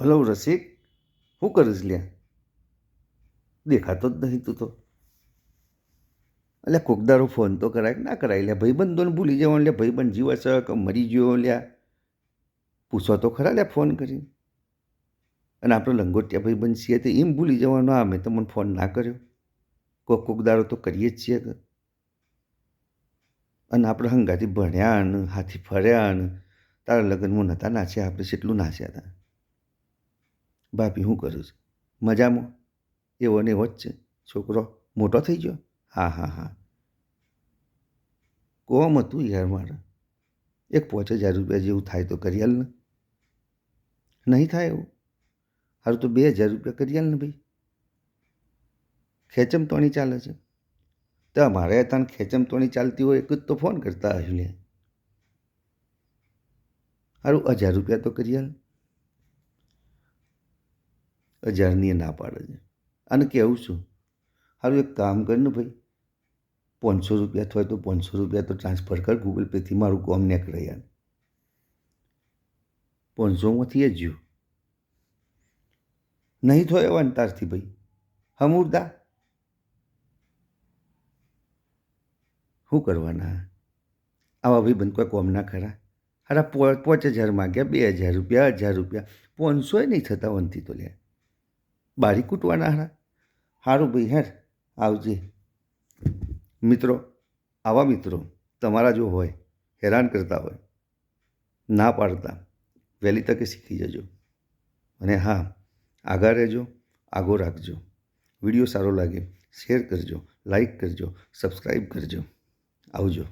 Hello રસિક, શું કરીશ લ્યા? દેખાતો જ નહીં તું તો. એટલે કોકદારો ફોન તો કરાય કે ના કરાય લ્યા? ભાઈબંધોને ભૂલી જવાનું લ્યા? ભાઈબંધ જીવે છે કે મરી ગયો લ્યા? પૂછો તો ખરા લ્યા ફોન કરી. અને આપણે લંગોટિયા ભાઈબંધ છીએ તો એમ ભૂલી જવાનું, હા મેં તમને ફોન ના કર્યો? કોકદારો તો કરીએ જ છીએ કે. અને આપણે હંગાથી ભણ્યા ને હાથી ફર્યા ને તારા લગ્નમાં નહોતા નાચ્યા, આપણે કેટલું નાચ્યા હતા. ભાભી શું કરું છું? મજામાં? એવો ને એવો જ છે છોકરો? મોટો થઈ ગયો? હા હા હા. કોમ હતું યાર મારે, એક 5,000 રૂપિયા જેવું થાય તો કરી આલ ને. નહીં થાય એવું? સારું તો 2,000 રૂપિયા કરી આલ ને ભાઈ. ખેંચમતોણી ચાલે છે તો અમારે તને ખેંચમતોણી ચાલતી હોય એક જ તો ફોન કરતા હશું લે. સારું 1,000 રૂપિયા તો કરી આલ. 1,000ની ના પાડે છે અને કેવું છું. સારું એક કામ કર ને ભાઈ, 500 રૂપિયા થાય તો 500 રૂપિયા તો ટ્રાન્સફર કર ગૂગલ પેથી, મારું કોમ નીકળે યાર. 500માંથી જ જ્યું નહીં થયો એવા અંતારથી ભાઈ. હમુરદા શું કરવાના આવા ભાઈબંધ કોઈ કોમના ખરા? હારા 5,000 માગ્યા, 2,000 રૂપિયા, 1,000 રૂપિયા, 500 નહીં થતા વનથી તો લે. બારી કૂટવાના હારા. સારું ભાઈ હેર આવજે. મિત્રો, આવા મિત્રો તમારા જો હોય, હેરાન કરતા હોય, ના પાડતા, વહેલી તકે શીખી જજો. અને હા, આગળ રહેજો, આગો રાખજો. વિડીયો સારો લાગે શેર કરજો, લાઈક કરજો, સબસ્ક્રાઈબ કરજો. આવજો.